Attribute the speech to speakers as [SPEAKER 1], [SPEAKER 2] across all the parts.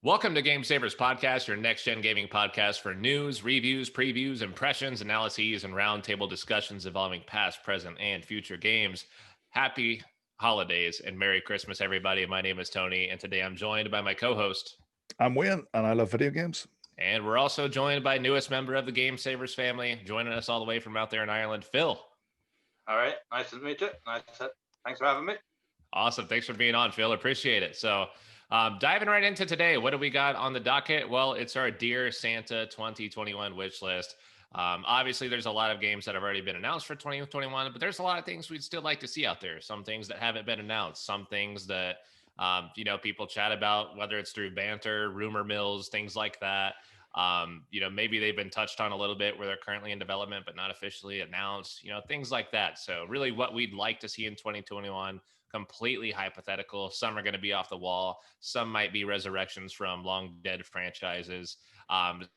[SPEAKER 1] Welcome to Game Savers Podcast, your next-gen gaming podcast for news, reviews, previews, impressions, analyses, and roundtable discussions involving past, present, and future games. Happy holidays and Merry Christmas, everybody. My name is Tony, and today I'm joined by my co-host.
[SPEAKER 2] I'm Wayne, and I love video games.
[SPEAKER 1] And we're also joined by newest member of the Game Savers family, joining us all the way from out there in Ireland, Phil.
[SPEAKER 3] All right, nice to meet you. Thanks for having me.
[SPEAKER 1] Awesome. Thanks for being on, Phil. Appreciate it. So diving right into today, what do we got on the docket? Well, it's our Dear Santa 2021 wish list. Obviously, there's a lot of games that have already been announced for 2021, but there's a lot of things we'd still like to see out there. Some things that haven't been announced, some things that, people chat about, whether it's through banter, rumor mills, things like that. Maybe they've been touched on a little bit where they're currently in development, but not officially announced, things like that. So really what we'd like to see in 2021, completely hypothetical. Some are going to be off the wall. Some might be resurrections from long dead franchises.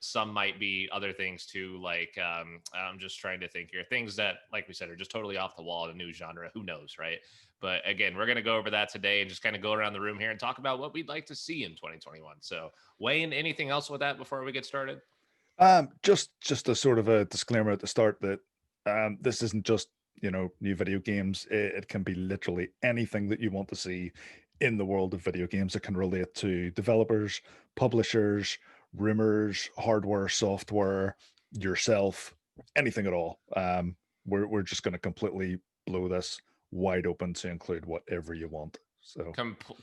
[SPEAKER 1] Some might be other things too. Like I'm just trying to think here, things that, like we said, are just totally off the wall in a new genre. Who knows, right? But again, we're going to go over that today and just kind of go around the room here and talk about what we'd like to see in 2021. So Wayne, anything else with that before we get started?
[SPEAKER 2] Just a sort of a disclaimer at the start that this isn't just new video games. It can be literally anything that you want to see in the world of video games that can relate to developers, publishers, rumors, hardware, software, yourself, anything at all. We're just going to completely blow this wide open to include whatever you want. So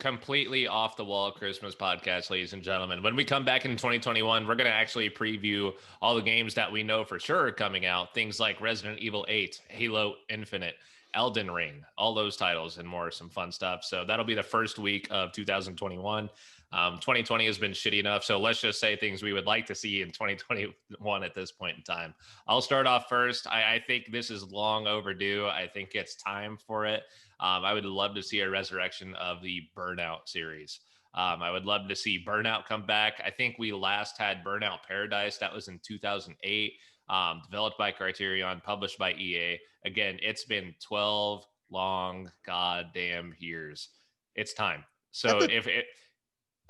[SPEAKER 1] completely off the wall Christmas podcast, ladies and gentlemen. When we come back in 2021, we're going to actually preview all the games that we know for sure are coming out. Things like Resident Evil 8, Halo Infinite, Elden Ring, all those titles and more, some fun stuff. So that'll be the first week of 2021. 2020 has been shitty enough. So let's just say things we would like to see in 2021 at this point in time. I'll start off first. I think this is long overdue. I think it's time for it. I would love to see a resurrection of the Burnout series. I would love to see Burnout come back. I think we last had Burnout Paradise. That was in 2008, developed by Criterion, published by EA. Again, it's been 12 long goddamn years. It's time. So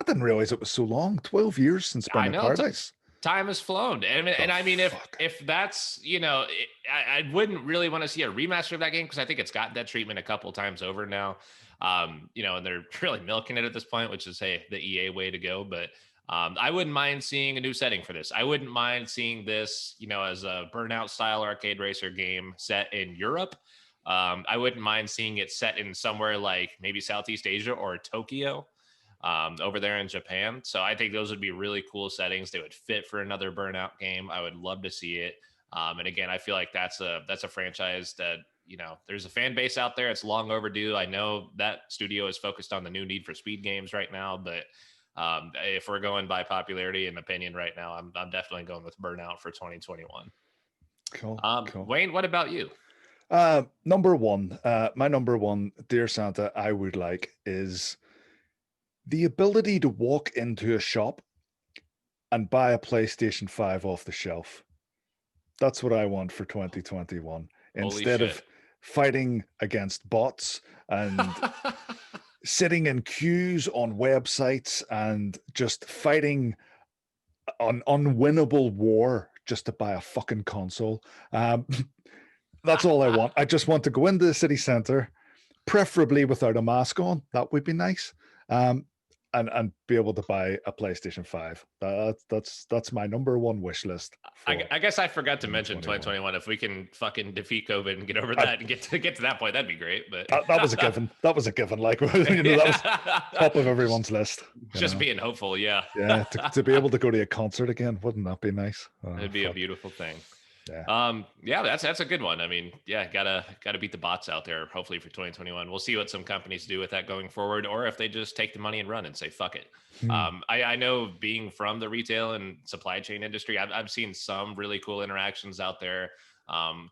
[SPEAKER 2] I didn't realize it was so long. 12 years since Burnout Paradise.
[SPEAKER 1] Time has flown. And I mean, if that's, I wouldn't really want to see a remaster of that game because I think it's got that treatment a couple times over now. And they're really milking it at this point, which is, hey, the EA way to go. But I wouldn't mind seeing a new setting for this. I wouldn't mind seeing this, as a Burnout style arcade racer game set in Europe. I wouldn't mind seeing it set in somewhere like maybe Southeast Asia or Tokyo. Over there in Japan. So I think those would be really cool settings. They would fit for another Burnout game. I would love to see it. And again, I feel like that's a franchise that, there's a fan base out there. It's long overdue. I know that studio is focused on the new Need for Speed games right now, but if we're going by popularity and opinion right now, I'm definitely going with Burnout for 2021.
[SPEAKER 2] Cool.
[SPEAKER 1] Wayne, what about you?
[SPEAKER 2] Number one, my number one, Dear Santa, I would like is the ability to walk into a shop and buy a PlayStation 5 off the shelf. That's what I want for 2021. Instead of fighting against bots and sitting in queues on websites and just fighting an unwinnable war just to buy a fucking console. That's all I want. I just want to go into the city center, preferably without a mask on. That would be nice. And be able to buy a PlayStation 5. That's my number one wish list.
[SPEAKER 1] I guess I forgot to mention 2021. If we can fucking defeat COVID and get over that and get to that point, that'd be great. But
[SPEAKER 2] that was a given. That was a given. Like that was top of everyone's list.
[SPEAKER 1] Just being hopeful, yeah.
[SPEAKER 2] Yeah, to be able to go to a concert again, wouldn't that be nice?
[SPEAKER 1] It'd be a beautiful thing.
[SPEAKER 2] Yeah.
[SPEAKER 1] That's a good one. I mean, yeah, gotta beat the bots out there. Hopefully for 2021, we'll see what some companies do with that going forward, or if they just take the money and run and say fuck it. I know, being from the retail and supply chain industry, I've seen some really cool interactions out there.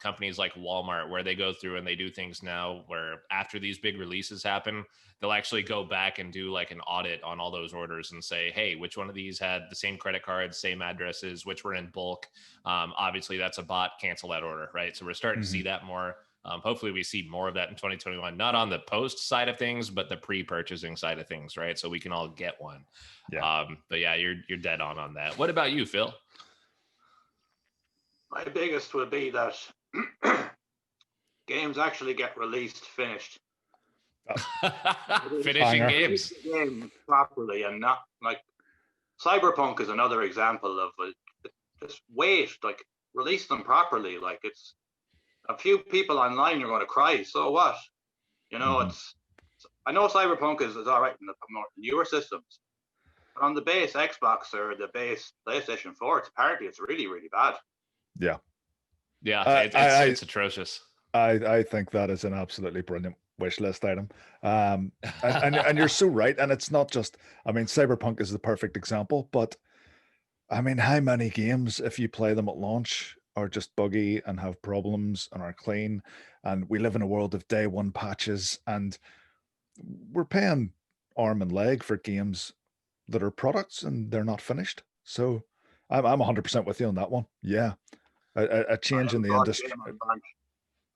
[SPEAKER 1] Companies like Walmart, where they go through and they do things now where after these big releases happen, they'll actually go back and do like an audit on all those orders and say, hey, which one of these had the same credit cards, same addresses, which were in bulk. Obviously that's a bot, cancel that order, right? So we're starting to see that more. Hopefully we see more of that in 2021, not on the post side of things, but the pre-purchasing side of things, right? So we can all get one.
[SPEAKER 2] Yeah.
[SPEAKER 1] But yeah, you're dead on that. What about you, Phil?
[SPEAKER 3] My biggest would be that games actually get released finished.
[SPEAKER 1] Finishing
[SPEAKER 2] Banger.
[SPEAKER 1] games.
[SPEAKER 3] Release the game properly and not like Cyberpunk is another example of just wait, like release them properly. Like it's a few people online are going to cry. So what? You know,
[SPEAKER 2] Mhm.
[SPEAKER 3] I know Cyberpunk is all right in the more newer systems, but on the base Xbox or the base PlayStation 4, apparently it's really, really bad.
[SPEAKER 2] Yeah.
[SPEAKER 1] Yeah, it's atrocious.
[SPEAKER 2] I think that is an absolutely brilliant wish list item. And you're so right. And it's not just, I mean, Cyberpunk is the perfect example, but I mean, how many games, if you play them at launch, are just buggy and have problems and are clean? And we live in a world of day one patches, and we're paying arm and leg for games that are products and they're not finished. So I'm 100% with you on that one. Yeah. A
[SPEAKER 3] I
[SPEAKER 2] change in
[SPEAKER 3] haven't
[SPEAKER 2] the
[SPEAKER 3] bought a
[SPEAKER 2] industry.
[SPEAKER 3] game on launch.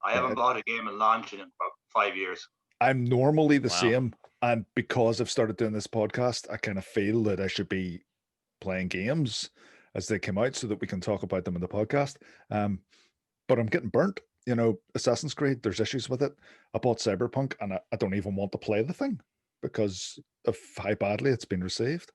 [SPEAKER 3] I
[SPEAKER 2] Yeah,
[SPEAKER 3] haven't bought a game in launch in about 5 years.
[SPEAKER 2] I'm normally the
[SPEAKER 1] Wow.
[SPEAKER 2] same. And because I've started doing this podcast, I kind of feel that I should be playing games as they come out so that we can talk about them in the podcast. But I'm getting burnt. You know, Assassin's Creed, there's issues with it. I bought Cyberpunk and I don't even want to play the thing because of how badly it's been received.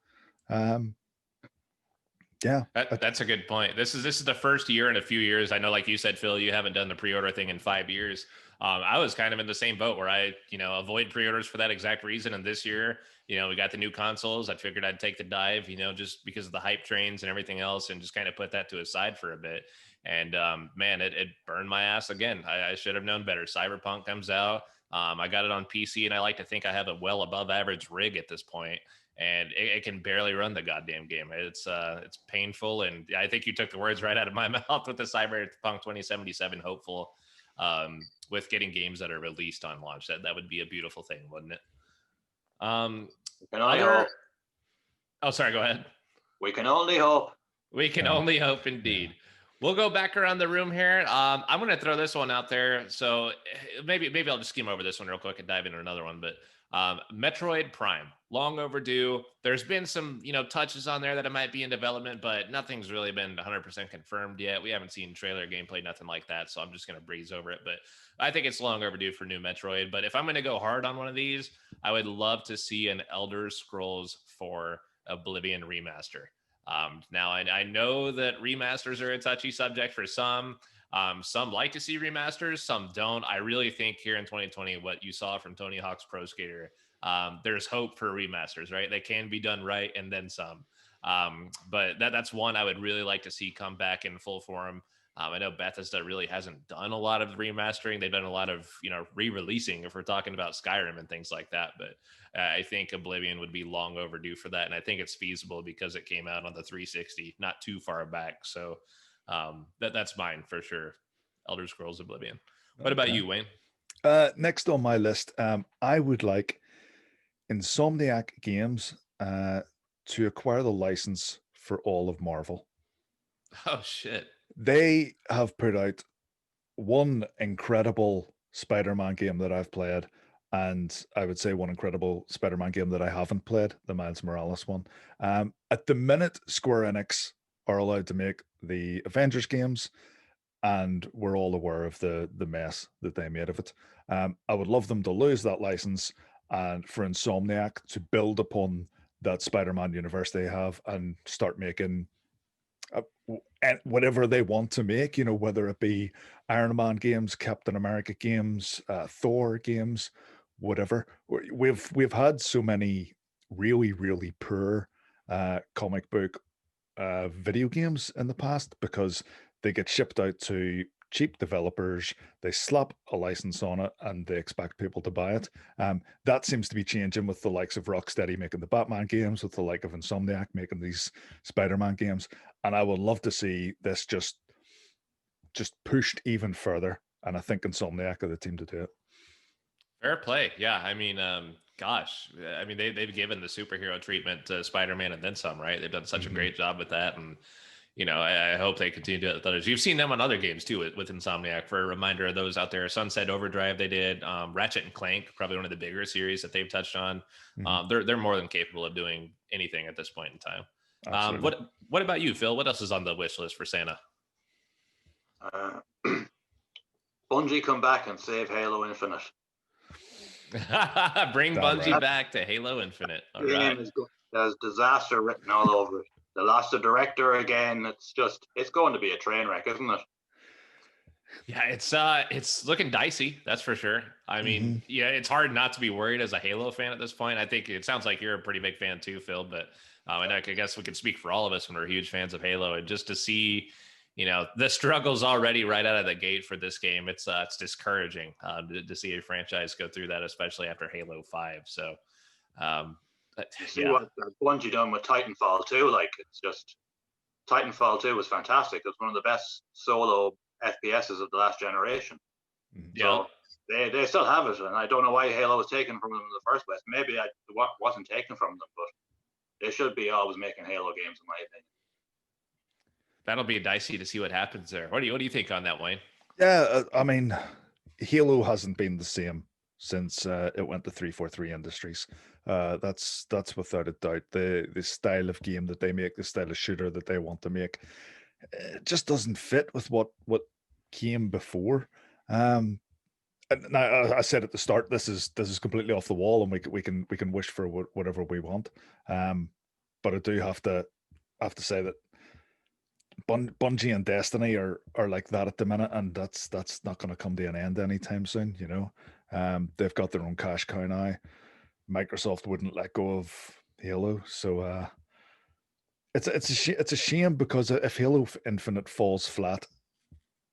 [SPEAKER 2] Yeah.
[SPEAKER 1] That's a good point. This is the first year in a few years. I know, like you said, Phil, you haven't done the pre-order thing in 5 years. I was kind of in the same boat where I, avoid pre-orders for that exact reason. And this year, we got the new consoles. I figured I'd take the dive, just because of the hype trains and everything else, and just kind of put that to a side for a bit. And man, it burned my ass again. I should have known better. Cyberpunk comes out. I got it on PC, and I like to think I have a well above average rig at this point, and it can barely run the goddamn game. It's painful, and I think you took the words right out of my mouth with the Cyberpunk 2077 hopeful, with getting games that are released on launch. That would be a beautiful thing, wouldn't it?
[SPEAKER 3] Can only hope.
[SPEAKER 1] Oh, sorry, go ahead.
[SPEAKER 3] We can only hope.
[SPEAKER 1] We can only hope, indeed. We'll go back around the room here. I'm going to throw this one out there. So maybe I'll just skim over this one real quick and dive into another one. But Metroid Prime, long overdue. There's been some, touches on there that it might be in development, but nothing's really been 100% confirmed yet. We haven't seen trailer gameplay, nothing like that. So I'm just going to breeze over it. But I think it's long overdue for new Metroid. But if I'm going to go hard on one of these, I would love to see an Elder Scrolls 4 Oblivion remaster. Now, I know that remasters are a touchy subject for some. Some like to see remasters, some don't. I really think here in 2020, what you saw from Tony Hawk's Pro Skater, there's hope for remasters, right? They can be done right and then some. But that's one I would really like to see come back in full form. I know Bethesda really hasn't done a lot of remastering. They've done a lot of, re-releasing if we're talking about Skyrim and things like that. But I think Oblivion would be long overdue for that. And I think it's feasible because it came out on the 360 not too far back. So that's mine for sure. Elder Scrolls Oblivion. What about you, Wayne?
[SPEAKER 2] Next on my list, I would like Insomniac Games to acquire the license for all of Marvel.
[SPEAKER 1] Oh, shit.
[SPEAKER 2] They have put out one incredible Spider-Man game that I've played, and I would say one incredible Spider-Man game that I haven't played, the Miles Morales one. At the minute, Square Enix are allowed to make the Avengers games, and we're all aware of the mess that they made of it. I would love them to lose that license and for Insomniac to build upon that Spider-Man universe they have and start making whatever they want to make, whether it be Iron Man games, Captain America games, Thor games, whatever. We've had so many really, really poor comic book video games in the past because they get shipped out to cheap developers, they slap a license on it, and they expect people to buy it. That seems to be changing with the likes of Rocksteady making the Batman games, with the like of Insomniac making these Spider-Man games. And I would love to see this just pushed even further. And I think Insomniac are the team to do it.
[SPEAKER 1] Fair play. Yeah. I mean, gosh, they've given the superhero treatment to Spider-Man and then some, right? They've done such a great job with that. And I hope they continue to do it with others. You've seen them on other games too with Insomniac. For a reminder of those out there, Sunset Overdrive they did, Ratchet and Clank, probably one of the bigger series that they've touched on. They're more than capable of doing anything at this point in time. What about you, Phil? What else is on the wish list for Santa?
[SPEAKER 3] Bungie come back and save Halo Infinite.
[SPEAKER 1] Bring Bungie back to Halo Infinite. All right.
[SPEAKER 3] There's disaster written all over it. They lost the director again. It's going to be a train wreck, isn't it?
[SPEAKER 1] Yeah, it's looking dicey, that's for sure. I mean, yeah, it's hard not to be worried as a Halo fan at this point. I think it sounds like you're a pretty big fan too, Phil, but and I guess we can speak for all of us when we're huge fans of Halo, and just to see, the struggles already right out of the gate for this game, it's discouraging to see a franchise go through that, especially after Halo 5. So,
[SPEAKER 3] see what Bungie done with Titanfall 2. Like, it's just Titanfall 2 was fantastic. It's one of the best solo FPSs of the last generation.
[SPEAKER 1] Yeah.
[SPEAKER 3] So they still have it, and I don't know why Halo was taken from them in the first place. Maybe it wasn't taken from them, but they should be always making Halo games, in my opinion.
[SPEAKER 1] That'll be dicey to see what happens there. What do you think on that, Wayne?
[SPEAKER 2] Yeah, I mean, Halo hasn't been the same since it went to 343 Industries. That's without a doubt. The style of game that they make, the style of shooter that they want to make, it just doesn't fit with what came before. And now, I said at the start, this is completely off the wall, and we can wish for whatever we want. But I do have to say that Bungie and Destiny are like that at the minute, and that's not going to come to an end anytime soon. They've got their own cash cow now. Microsoft wouldn't let go of Halo, so it's a shame, because if Halo Infinite falls flat,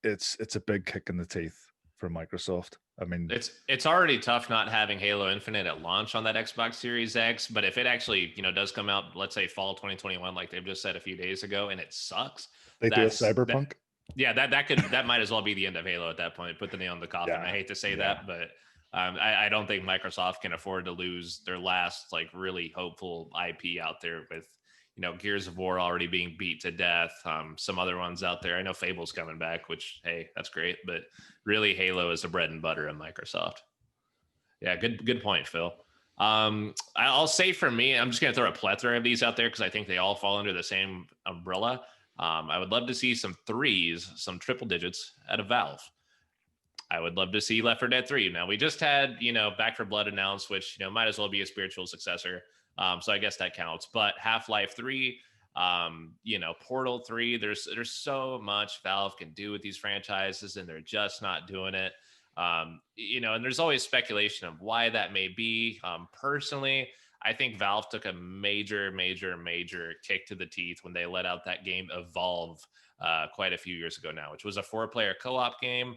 [SPEAKER 2] it's a big kick in the teeth for Microsoft. I mean,
[SPEAKER 1] it's already tough not having Halo Infinite at launch on that Xbox Series X, but if it actually does come out, let's say fall 2021, like they've just said a few days ago, and it sucks,
[SPEAKER 2] they do a Cyberpunk.
[SPEAKER 1] That might as well be the end of Halo at that point. Put the nail in the coffin. I hate to say that, but I don't think Microsoft can afford to lose their last really hopeful IP out there with Gears of War already being beat to death. Some other ones out there. I know Fable's coming back, which, hey, that's great. But really, Halo is the bread and butter of Microsoft. Yeah, good point, Phil. I'll say for me, I'm just going to throw a plethora of these out there because I think they all fall under the same umbrella. I would love to see some threes, some triple digits out of Valve. I would love to see Left 4 Dead 3. Now, we just had, Back 4 Blood announced, which, might as well be a spiritual successor. So I guess that counts. But Half-Life 3, Portal 3, there's so much Valve can do with these franchises, and they're just not doing it. And there's always speculation of why that may be. Personally, I think Valve took a major kick to the teeth when they let out that game Evolve quite a few years ago now, which was a 4-player co-op game.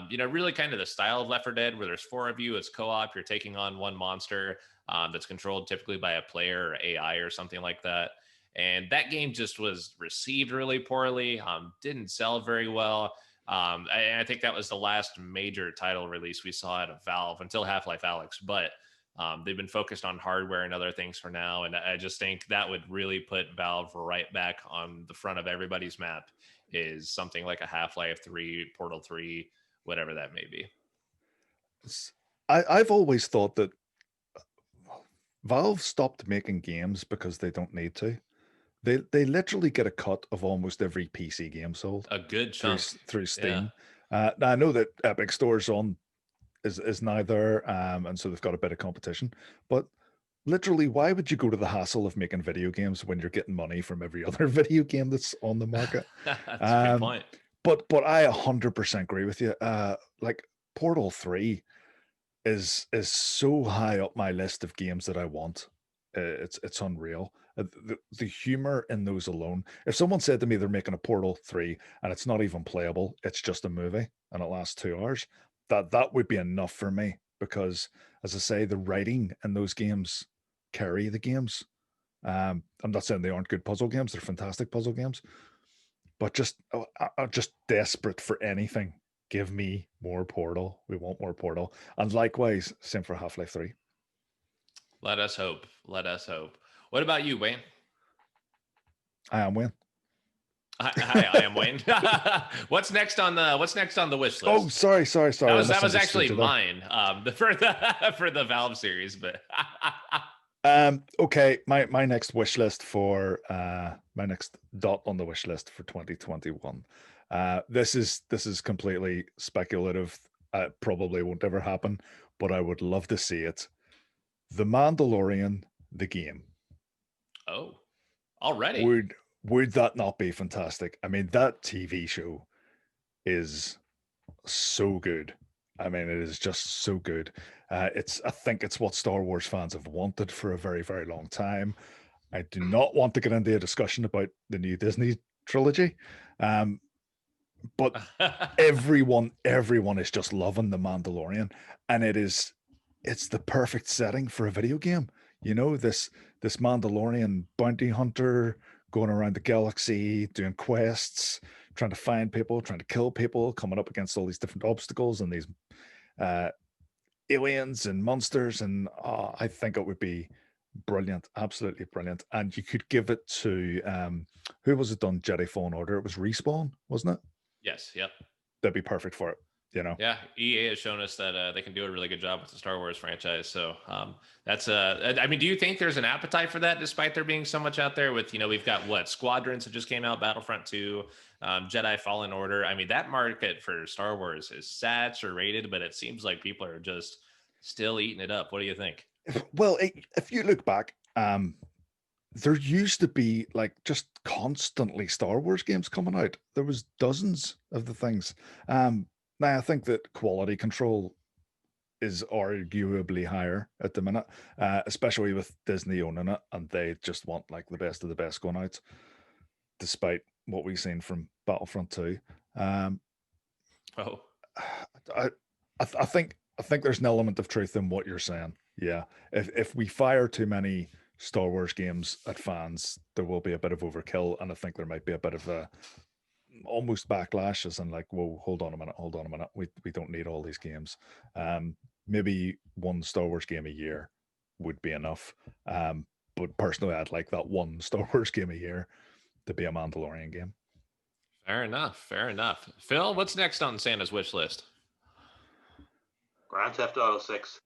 [SPEAKER 1] Really kind of the style of Left 4 Dead, where there's 4 of you. It's co-op. You're taking on one monster that's controlled typically by a player or AI or something like that. And that game just was received really poorly, didn't sell very well. I think that was the last major title release we saw out of Valve until Half-Life Alyx. But they've been focused on hardware and other things for now. And I just think that would really put Valve right back on the front of everybody's map, is something like a Half-Life 3, Portal 3, whatever that may be.
[SPEAKER 2] I've always thought that Valve stopped making games because they don't need to. They literally get a cut of almost every PC game sold.
[SPEAKER 1] A good chunk
[SPEAKER 2] through Steam. Yeah. Now I know that Epic Store's is now there, and so they've got a bit of competition. But literally, why would you go to the hassle of making video games when you're getting money from every other video game that's on the market?
[SPEAKER 1] That's a good point.
[SPEAKER 2] But I 100% agree with you. Like Portal 3 is so high up my list of games that I want. It's unreal. The humor in those alone. If someone said to me they're making a Portal 3 and it's not even playable, it's just a movie and it lasts 2 hours, that would be enough for me, because, as I say, the writing in those games carry the games. I'm not saying they aren't good puzzle games. They're fantastic puzzle games. But I'm just desperate for anything. Give me more Portal. We want more Portal. And likewise, same for Half-Life 3.
[SPEAKER 1] Let us hope. What about you, Wayne?
[SPEAKER 2] I am Wayne.
[SPEAKER 1] I am Wayne. What's next on the wish list?
[SPEAKER 2] Oh, sorry.
[SPEAKER 1] That was
[SPEAKER 2] I
[SPEAKER 1] actually
[SPEAKER 2] misunderstood you there.
[SPEAKER 1] mine. For the Valve series, but
[SPEAKER 2] Okay, my next wish list for my next dot on the wish list for 2021. This is completely speculative. Probably won't ever happen, but I would love to see it. The Mandalorian, the game.
[SPEAKER 1] oh, already.
[SPEAKER 2] Would that not be fantastic? I mean, that TV show is so good. I mean, it is just so good. I think it's what Star Wars fans have wanted for a very, very long time. I do not want to get into a discussion about the new Disney trilogy, but everyone is just loving the Mandalorian, and it's the perfect setting for a video game. You know, this Mandalorian bounty hunter going around the galaxy doing quests, trying to find people, trying to kill people, coming up against all these different obstacles and these uh, aliens and monsters, and I think it would be brilliant, absolutely brilliant. And you could give it to who was it done Jedi Fallen Order? It was Respawn, wasn't it?
[SPEAKER 1] Yes. Yep.
[SPEAKER 2] That'd be perfect for it. You know.
[SPEAKER 1] Yeah, EA has shown us that they can do a really good job with the Star Wars franchise. So that's I mean, do you think there's an appetite for that, despite there being so much out there? With we've got what Squadrons that just came out, Battlefront 2, Jedi Fallen Order. I mean, that market for Star Wars is saturated, but it seems like people are just still eating it up. What do you think?
[SPEAKER 2] Well, if you look back, there used to be like just constantly Star Wars games coming out. There was dozens of the things. Now I think that quality control is arguably higher at the minute, especially with Disney owning it, and they just want like the best of the best going out, despite what we've seen from Battlefront 2.
[SPEAKER 1] Oh,
[SPEAKER 2] I, I think there's an element of truth in what you're saying. Yeah, if we fire too many Star Wars games at fans, there will be a bit of overkill, and I think there might be a bit of a almost backlash, as in like, whoa, hold on a minute, we don't need all these games. Maybe one Star Wars game a year would be enough. But personally, I'd like that one Star Wars game a year to be a Mandalorian game.
[SPEAKER 1] fair enough. Fair enough. Phil, what's next on Santa's wish list?
[SPEAKER 3] Grand Theft Auto 6.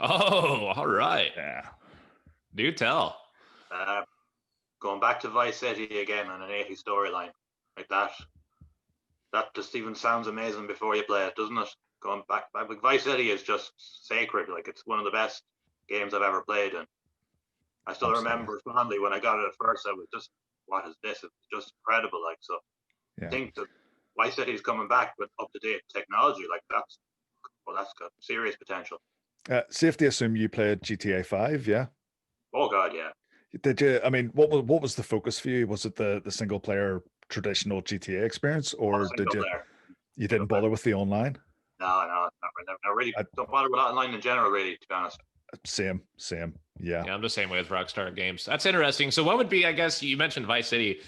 [SPEAKER 1] Oh, all right.
[SPEAKER 2] Yeah.
[SPEAKER 1] Do tell.
[SPEAKER 3] Going back to Vice City again on an 80 storyline like that. That just even sounds amazing before you play it, doesn't it? Going back, like Vice City is just sacred. Like it's one of the best games I've ever played, and I still remember fondly when I got it at first. I was just, what is this? It's just incredible. Like so,
[SPEAKER 2] Yeah.
[SPEAKER 3] I think that Vice City is coming back with up to date technology. Like that's got serious potential.
[SPEAKER 2] Safe to assume you played GTA 5, yeah?
[SPEAKER 3] Oh God, yeah.
[SPEAKER 2] Did you? I mean, what was the focus for you? Was it the single player traditional GTA experience, or did you
[SPEAKER 3] Player.
[SPEAKER 2] you didn't bother with the online?
[SPEAKER 3] No, not really. Don't bother with online in general, really. To be honest.
[SPEAKER 2] Same. Yeah.
[SPEAKER 1] Yeah, I'm the same way with Rockstar Games. That's interesting. So, what would be? I guess you mentioned Vice City.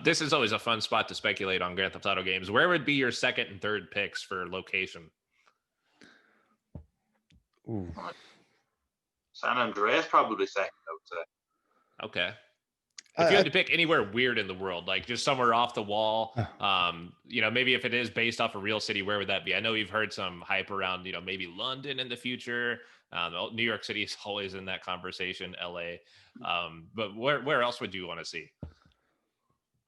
[SPEAKER 1] This is always a fun spot to speculate on Grand Theft Auto games. Where would be your second and third picks for location?
[SPEAKER 2] Ooh.
[SPEAKER 3] San Andreas probably second, I would say.
[SPEAKER 1] Okay. If you had to pick anywhere weird in the world, like just somewhere off the wall, maybe if it is based off a real city, where would that be? I know you've heard some hype around, maybe London in the future. New York City is always in that conversation, LA. But where else would you want to see?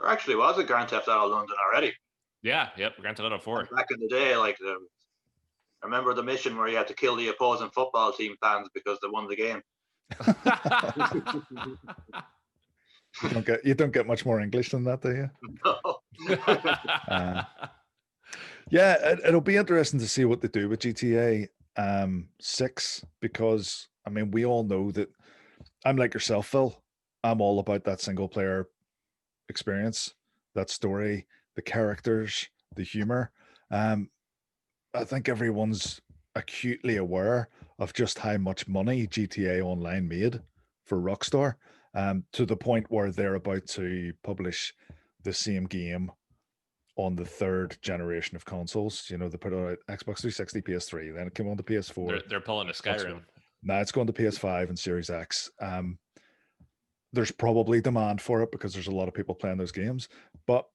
[SPEAKER 3] There actually was a Grand Theft Auto London already.
[SPEAKER 1] Yeah, yep, Grand Theft Auto 4.
[SPEAKER 3] Back in the day, I remember the mission where you had to kill the opposing football team fans because they won the game.
[SPEAKER 2] You don't get much more English than that, do you?
[SPEAKER 3] No.
[SPEAKER 2] Yeah, it'll be interesting to see what they do with GTA 6, because I mean, we all know that I'm like yourself, Phil. I'm all about that single player experience, that story, the characters, the humor. I think everyone's acutely aware of just how much money GTA Online made for Rockstar, to the point where they're about to publish the same game on the third generation of consoles. They put out Xbox 360, PS3, then it came on the PS4.
[SPEAKER 1] They're pulling a Skyrim.
[SPEAKER 2] Now it's going to PS5 and Series X. there's probably demand for it because there's a lot of people playing those games. But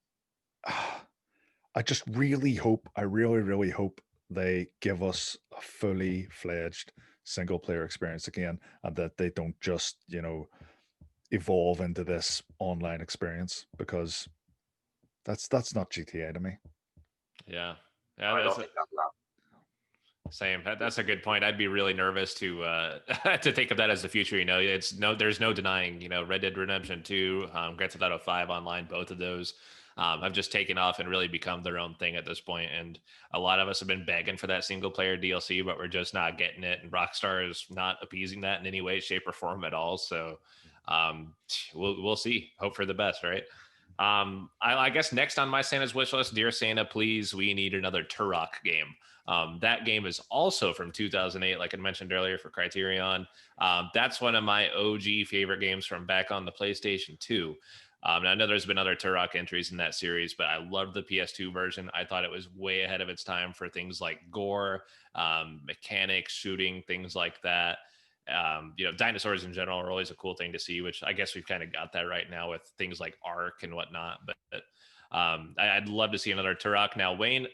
[SPEAKER 2] I just really hope, I really, really hope they give us a fully fledged single player experience again, and that they don't just, evolve into this online experience, because that's not GTA to me.
[SPEAKER 1] Yeah.
[SPEAKER 3] I
[SPEAKER 1] Yeah,
[SPEAKER 3] don't
[SPEAKER 1] that's
[SPEAKER 3] think that's
[SPEAKER 1] same. That's a good point. I'd be really nervous to to think of that as the future. There's no denying. Red Dead Redemption 2, Grand Theft Auto 5 online, both of those have just taken off and really become their own thing at this point. And a lot of us have been begging for that single player DLC, but we're just not getting it. And Rockstar is not appeasing that in any way, shape, or form at all. So we'll see. Hope for the best, right? I guess next on my Santa's wish list, dear Santa, please, we need another Turok game. That game is also from 2008, like I mentioned earlier, for Criterion. That's one of my OG favorite games from back on the PlayStation 2. I know there's been other Turok entries in that series, but I loved the PS2 version. I thought it was way ahead of its time for things like gore, mechanics, shooting, things like that. Dinosaurs in general are always a cool thing to see, which I guess we've kind of got that right now with things like Ark and whatnot. But I'd love to see another Turok. Now, Wayne,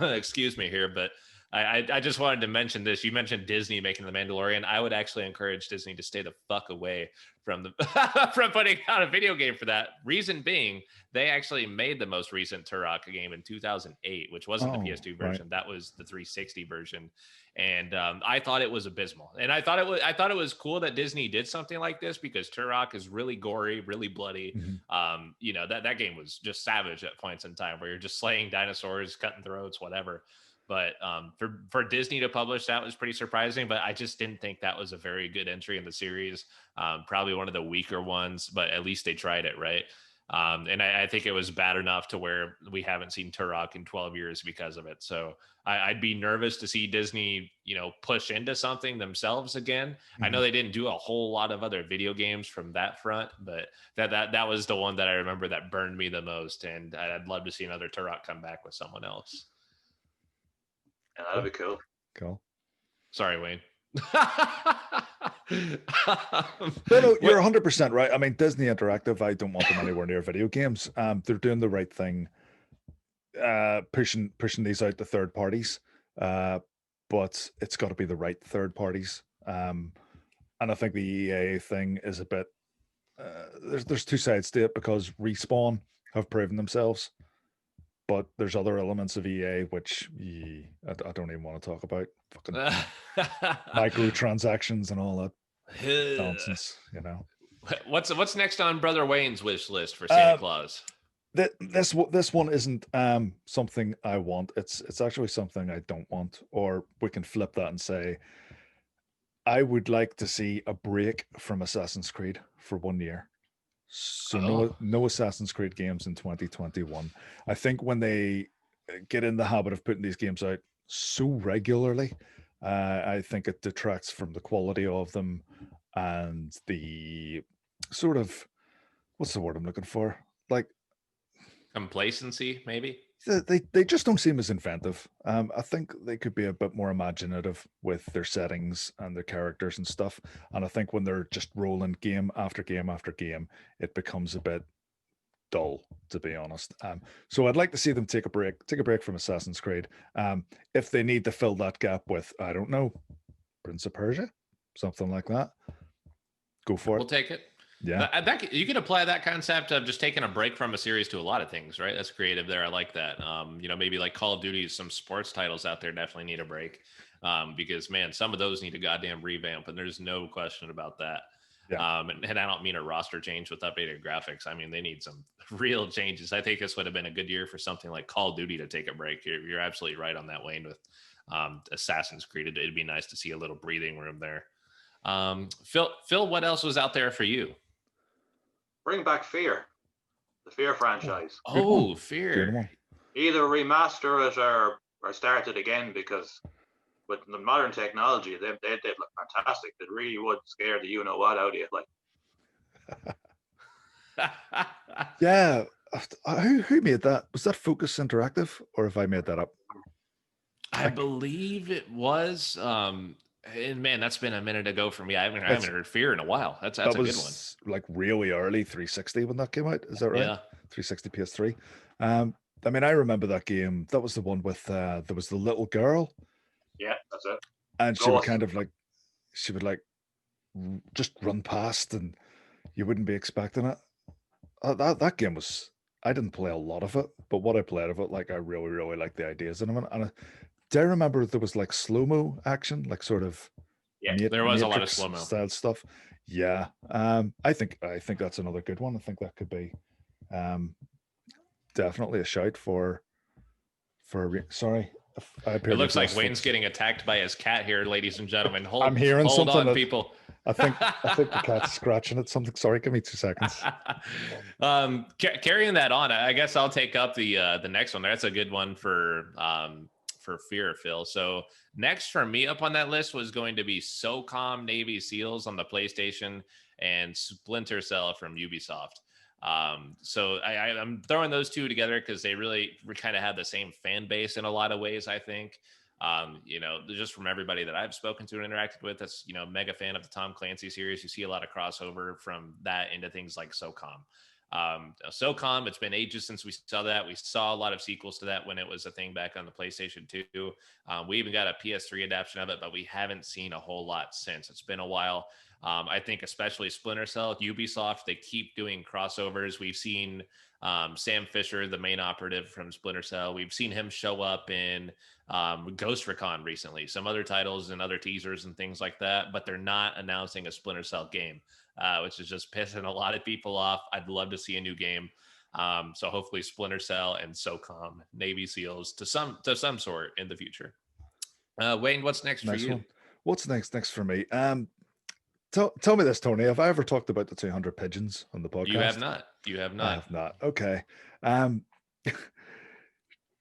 [SPEAKER 1] excuse me here, but I just wanted to mention this. You mentioned Disney making The Mandalorian. I would actually encourage Disney to stay the fuck away from from putting out a video game for that. Reason being, they actually made the most recent Turok game in 2008, which wasn't the PS2 version.
[SPEAKER 2] Right.
[SPEAKER 1] That was the 360 version. And I thought it was abysmal. And I thought it was cool that Disney did something like this, because Turok is really gory, really bloody.
[SPEAKER 2] Mm-hmm.
[SPEAKER 1] That game was just savage at points in time where you're just slaying dinosaurs, cutting throats, whatever. But for Disney to publish that was pretty surprising. But I just didn't think that was a very good entry in the series. Probably one of the weaker ones, but at least they tried it, right? And I think it was bad enough to where we haven't seen Turok in 12 years because of it. So I'd be nervous to see Disney, push into something themselves again.
[SPEAKER 2] Mm-hmm.
[SPEAKER 1] I know they didn't do a whole lot of other video games from that front, but that was the one that I remember that burned me the most. And I'd love to see another Turok come back with someone else.
[SPEAKER 3] Yeah, that'd be cool.
[SPEAKER 2] Cool.
[SPEAKER 1] Sorry, Wayne.
[SPEAKER 2] No, you're 100% right. I mean, Disney Interactive, I don't want them anywhere near video games. They're doing the right thing, pushing these out to third parties, but it's got to be the right third parties. And I think the EA thing is a bit. There's two sides to it, because Respawn have proven themselves, but there's other elements of EA which I don't even want to talk about. Fucking microtransactions and all that nonsense,
[SPEAKER 1] What's next on Brother Wayne's wish list for Santa Claus?
[SPEAKER 2] This one isn't something I want. It's actually something I don't want. Or we can flip that and say, I would like to see a break from Assassin's Creed for 1 year. So no Assassin's Creed games in 2021. I think when they get in the habit of putting these games out so regularly, I think it detracts from the quality of them and the sort of, what's the word I'm looking for? Like
[SPEAKER 1] complacency, maybe.
[SPEAKER 2] They just don't seem as inventive. I think they could be a bit more imaginative with their settings and their characters and stuff. And I think when they're just rolling game after game after game, it becomes a bit dull, to be honest. So I'd like to see them take a break from Assassin's Creed. If they need to fill that gap with, I don't know, Prince of Persia, something like that, go for it.
[SPEAKER 1] We'll take it.
[SPEAKER 2] Yeah,
[SPEAKER 1] you can apply that concept of just taking a break from a series to a lot of things, right? That's creative there. I like that. Maybe like Call of Duty, some sports titles out there definitely need a break, because man, some of those need a goddamn revamp, and there's no question about that.
[SPEAKER 2] Yeah.
[SPEAKER 1] And I don't mean a roster change with updated graphics. I mean, they need some real changes. I think this would have been a good year for something like Call of Duty to take a break. You're absolutely right on that, Wayne. With Assassin's Creed, it'd be nice to see a little breathing room there. Phil, what else was out there for you?
[SPEAKER 3] Bring back Fear, the Fear franchise.
[SPEAKER 1] Oh, Fear.
[SPEAKER 3] Either remaster it or start it again, because with the modern technology, they did look fantastic. It really would scare the you-know-what out of you. Like,
[SPEAKER 2] yeah. Who made that? Was that Focus Interactive, or have I made that up?
[SPEAKER 1] I believe it was. And man, that's been a minute ago for me. I haven't
[SPEAKER 2] It's,
[SPEAKER 1] heard Fear in a while. That's
[SPEAKER 2] that
[SPEAKER 1] a good one.
[SPEAKER 2] was like really early 360 when that came out. Is that right?
[SPEAKER 1] Yeah.
[SPEAKER 2] 360 PS3. I mean, I remember that game. That was the one with there was the little girl,
[SPEAKER 3] Yeah, that's it.
[SPEAKER 2] and she would
[SPEAKER 3] Ghost.
[SPEAKER 2] kind of like she would like just run past, and you wouldn't be expecting it. That game was. I didn't play a lot of it, but what I played of it, like I really, really liked the ideas in it. And do I remember there was like slow-mo action, like sort of
[SPEAKER 3] Yeah,
[SPEAKER 1] There was a lot of
[SPEAKER 2] Matrix
[SPEAKER 1] slow-mo.
[SPEAKER 2] style stuff. Yeah. I think that's another good one. I think that could be definitely a shout for sorry.
[SPEAKER 1] It looks like Wayne's getting attacked by his cat here, ladies and gentlemen.
[SPEAKER 2] I'm hearing
[SPEAKER 1] hold
[SPEAKER 2] something
[SPEAKER 1] on, people.
[SPEAKER 2] I think the cat's scratching at something. Sorry, give me 2 seconds.
[SPEAKER 1] Carrying that on, I guess I'll take up the next one. That's a good one for Fear, Phil. So next for me up on that list was going to be SOCOM Navy SEALs on the PlayStation and Splinter Cell from Ubisoft. So I'm throwing those two together because they really kind of have the same fan base in a lot of ways, I think. Just from everybody that I've spoken to and interacted with, that's, mega fan of the Tom Clancy series. You see a lot of crossover from that into things like SOCOM. SOCOM, it's been ages since we saw that. We saw a lot of sequels to that when it was a thing back on the PlayStation 2. We even got a PS3 adaptation of it, but we haven't seen a whole lot since. It's been a while. I think especially Splinter Cell, Ubisoft, they keep doing crossovers. We've seen Sam Fisher, the main operative from Splinter Cell. We've seen him show up in Ghost Recon recently, some other titles and other teasers and things like that, but they're not announcing a Splinter Cell game, which is just pissing a lot of people off. I'd love to see a new game. So hopefully Splinter Cell and SOCOM, Navy SEALs to some sort in the future. Wayne, what's next for you?
[SPEAKER 2] One. What's next for me? Tell me this, Tony. Have I ever talked about the 200 pigeons on the podcast?
[SPEAKER 1] You have not.
[SPEAKER 2] I have not. Okay.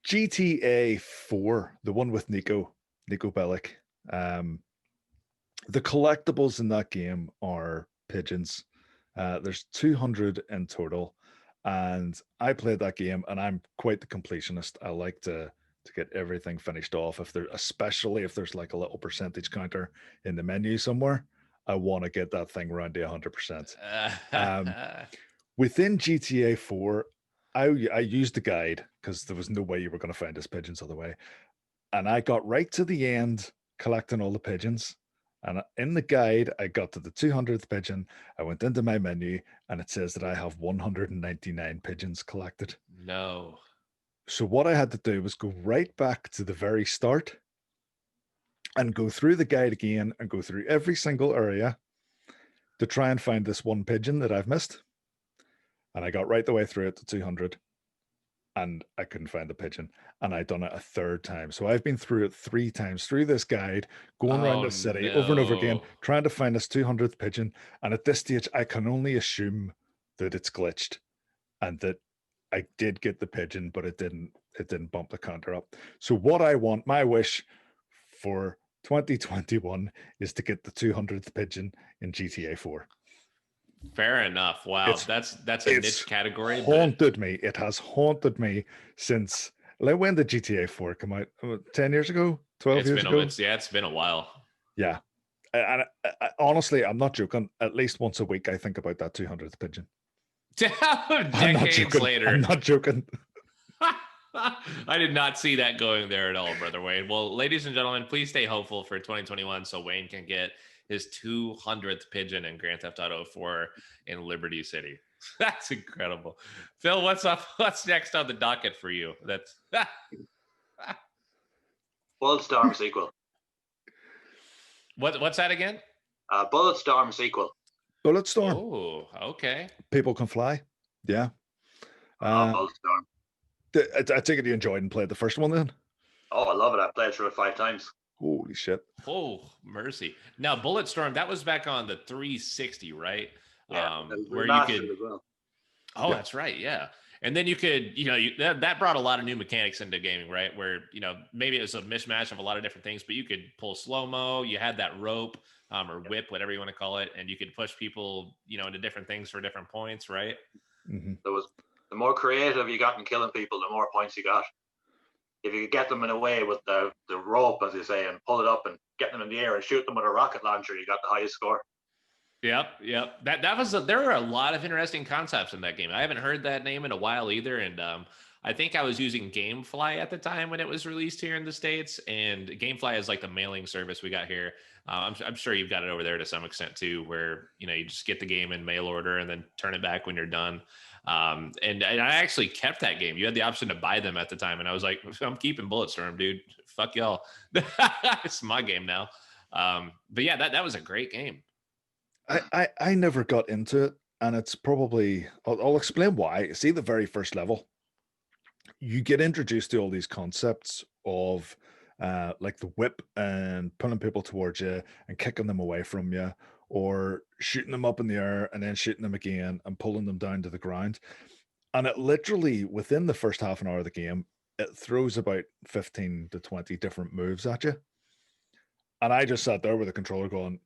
[SPEAKER 2] GTA 4, the one with Nico Bellic. The collectibles in that game are pigeons. There's 200 in total, and I played that game, and I'm quite the completionist. I like to get everything finished off. Especially if there's like a little percentage counter in the menu somewhere, I want to get that thing around to 100%. Within GTA 4, I used the guide because there was no way you were going to find his pigeons other way. And I got right to the end collecting all the pigeons. And in the guide, I got to the 200th pigeon. I went into my menu and it says that I have 199 pigeons collected.
[SPEAKER 1] No.
[SPEAKER 2] So what I had to do was go right back to the very start and go through the guide again and go through every single area to try and find this one pigeon that I've missed. And I got right the way through it to 200 and I couldn't find the pigeon. And I'd done it a third time. So I've been through it 3 times through this guide, going around the city over and over again, trying to find this 200th pigeon. And at this stage, I can only assume that it's glitched and that I did get the pigeon, but it didn't bump the counter up. So what I want, my wish for 2021 is to get the 200th pigeon in GTA 4.
[SPEAKER 1] Fair enough. Wow, that's a niche category.
[SPEAKER 2] Haunted me. It has haunted me since. Like, when did GTA 4 come out? 10 years ago? 12 years ago?
[SPEAKER 1] It's been a while.
[SPEAKER 2] Yeah. And honestly, I'm not joking. At least once a week, I think about that 200th pigeon.
[SPEAKER 1] Decades later.
[SPEAKER 2] I'm not joking.
[SPEAKER 1] I did not see that going there at all, Brother Wayne. Well, ladies and gentlemen, please stay hopeful for 2021 so Wayne can get his 200th pigeon in Grand Theft Auto 4 in Liberty City. That's incredible. Phil, what's up? What's next on the docket for you? That's
[SPEAKER 3] Bulletstorm sequel.
[SPEAKER 1] What's that again?
[SPEAKER 3] Bulletstorm sequel.
[SPEAKER 2] Bulletstorm.
[SPEAKER 1] Oh, okay.
[SPEAKER 2] People Can Fly. Yeah.
[SPEAKER 3] Bulletstorm.
[SPEAKER 2] I take it you enjoyed and played the first one then?
[SPEAKER 3] Oh, I love it. I played through it 5 times.
[SPEAKER 2] Holy shit.
[SPEAKER 1] Oh, mercy. Now, Bulletstorm, that was back on the 360, right?
[SPEAKER 3] Yeah,
[SPEAKER 1] where you could.
[SPEAKER 3] As well.
[SPEAKER 1] Oh,
[SPEAKER 2] Yeah.
[SPEAKER 1] That's right. Yeah. And then you could, that brought a lot of new mechanics into gaming, right? Where, maybe it was a mishmash of a lot of different things, but you could pull slow-mo, you had that rope or whip, whatever you want to call it, and you could push people, into different things for different points, right?
[SPEAKER 2] Mm-hmm.
[SPEAKER 3] The more creative you got in killing people, the more points you got. if you could get them in a way with the rope, as you say, and pull it up and get them in the air and shoot them with a rocket launcher, you got the highest score.
[SPEAKER 1] Yep. That was there were a lot of interesting concepts in that game. I haven't heard that name in a while either, and I think I was using GameFly at the time when it was released here in the States, and GameFly is like the mailing service we got here. I'm sure you've got it over there to some extent too, where you just get the game in mail order and then turn it back when you're done. And I actually kept that game. You had the option to buy them at the time, and I was like, I'm keeping Bulletstorm, dude. Fuck y'all. It's my game now. But yeah, that was a great game.
[SPEAKER 2] I never got into it, and it's probably I'll explain why. See, the very first level, you get introduced to all these concepts of like the whip and pulling people towards you and kicking them away from you, or shooting them up in the air and then shooting them again and pulling them down to the ground. And it literally, within the first half an hour of the game, it throws about 15 to 20 different moves at you. And I just sat there with a controller going,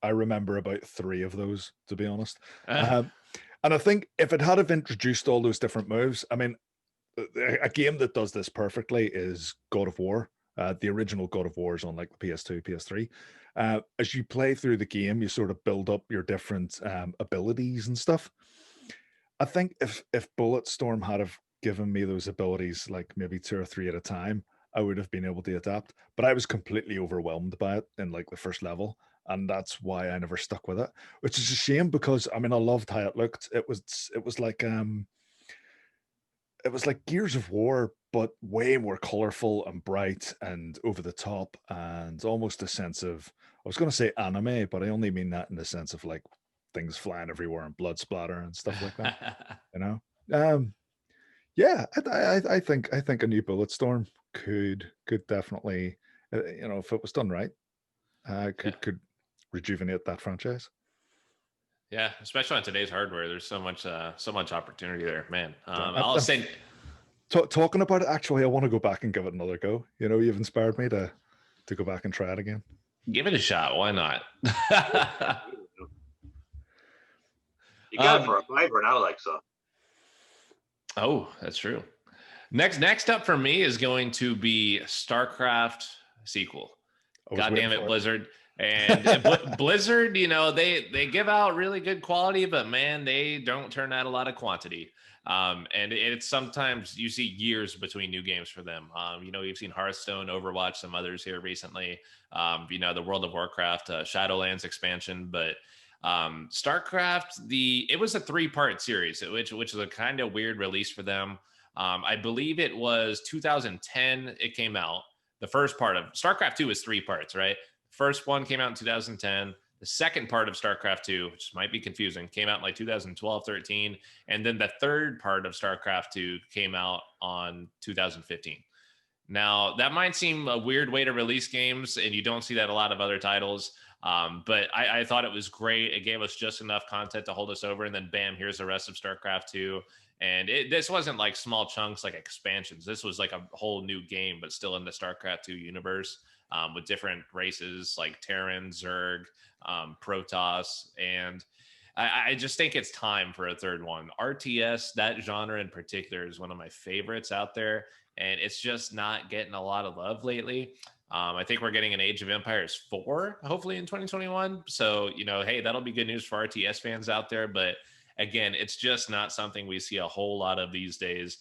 [SPEAKER 2] I remember about 3 of those, to be honest. And I think if it had have introduced all those different moves, I mean, a game that does this perfectly is God of War. The original God of War is on like the PS2, PS3. As you play through the game, you sort of build up your different abilities and stuff. I think if Bulletstorm had have given me those abilities, like maybe 2 or 3 at a time, I would have been able to adapt. But I was completely overwhelmed by it in like the first level, and that's why I never stuck with it. Which is a shame because I mean I loved how it looked. It was like Gears of War, but way more colorful and bright and over the top, and almost a sense of, I was going to say anime, but I only mean that in the sense of like things flying everywhere and blood splatter and stuff like that. Yeah, I think a new Bulletstorm could definitely, if it was done right, could rejuvenate that franchise.
[SPEAKER 1] Yeah, especially on today's hardware, there's so much opportunity there, man.
[SPEAKER 2] I'll say, talking about it, actually, I want to go back and give it another go. You've inspired me to go back and try it again.
[SPEAKER 1] Give it a shot. Why not?
[SPEAKER 3] You got it for a $5 now, like so.
[SPEAKER 1] Oh, that's true. Next up for me is going to be StarCraft sequel. God damn it, Blizzard. And Blizzard, they give out really good quality, but man, they don't turn out a lot of quantity. And it's sometimes you see years between new games for them. You've seen Hearthstone, Overwatch, some others here recently. The World of Warcraft, Shadowlands expansion, but StarCraft, it was a 3-part series, which is a kind of weird release for them. I believe it was 2010 it came out. The first part of StarCraft 2 is 3 parts, right? First one came out in 2010. The second part of StarCraft 2, which might be confusing, came out in like 2012, 13. And then the third part of StarCraft 2 came out on 2015. Now, that might seem a weird way to release games, and you don't see that a lot of other titles. But I thought it was great. It gave us just enough content to hold us over. And then, bam, here's the rest of StarCraft 2. And this wasn't like small chunks like expansions. This was like a whole new game, but still in the StarCraft 2 universe. With different races like Terran, Zerg, Protoss, and I just think it's time for a third one. RTS, that genre in particular, is one of my favorites out there, and it's just not getting a lot of love lately. I think we're getting an Age of Empires 4, hopefully in 2021. So, hey, that'll be good news for RTS fans out there. But again, it's just not something we see a whole lot of these days.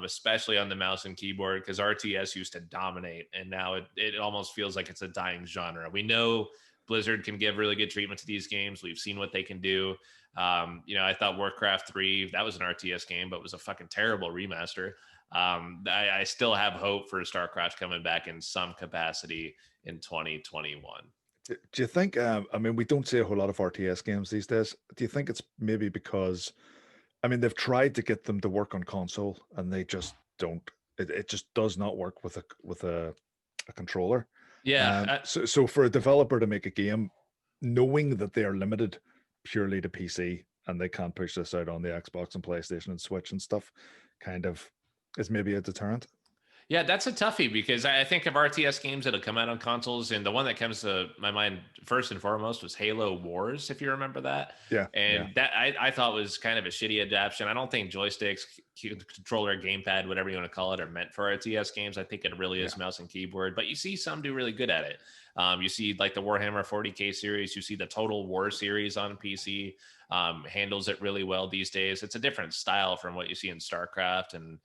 [SPEAKER 1] Especially on the mouse and keyboard, because RTS used to dominate, and now it almost feels like it's a dying genre. We know Blizzard can give really good treatment to these games. We've seen what they can do. I thought Warcraft 3, that was an RTS game, but it was a fucking terrible remaster. I still have hope for StarCraft coming back in some capacity in 2021.
[SPEAKER 2] Do you think, we don't see a whole lot of RTS games these days. Do you think it's maybe because, they've tried to get them to work on console and they just don't. It just does not work with a controller.
[SPEAKER 1] Yeah.
[SPEAKER 2] So for a developer to make a game, knowing that they are limited purely to PC and they can't push this out on the Xbox and PlayStation and Switch and stuff, kind of is maybe a deterrent.
[SPEAKER 1] Yeah, that's a toughie, because I think of RTS games that have come out on consoles, and the one that comes to my mind first and foremost was Halo Wars, if you remember that.
[SPEAKER 2] Yeah.
[SPEAKER 1] And that I thought was kind of a shitty adaptation. I don't think joysticks controller, gamepad, whatever you want to call it, are meant for RTS games. I think it really is mouse and keyboard, but you see some do really good at it. You see like the Warhammer 40K series, you see the Total War series on PC, handles it really well these days. It's a different style from what you see in StarCraft and,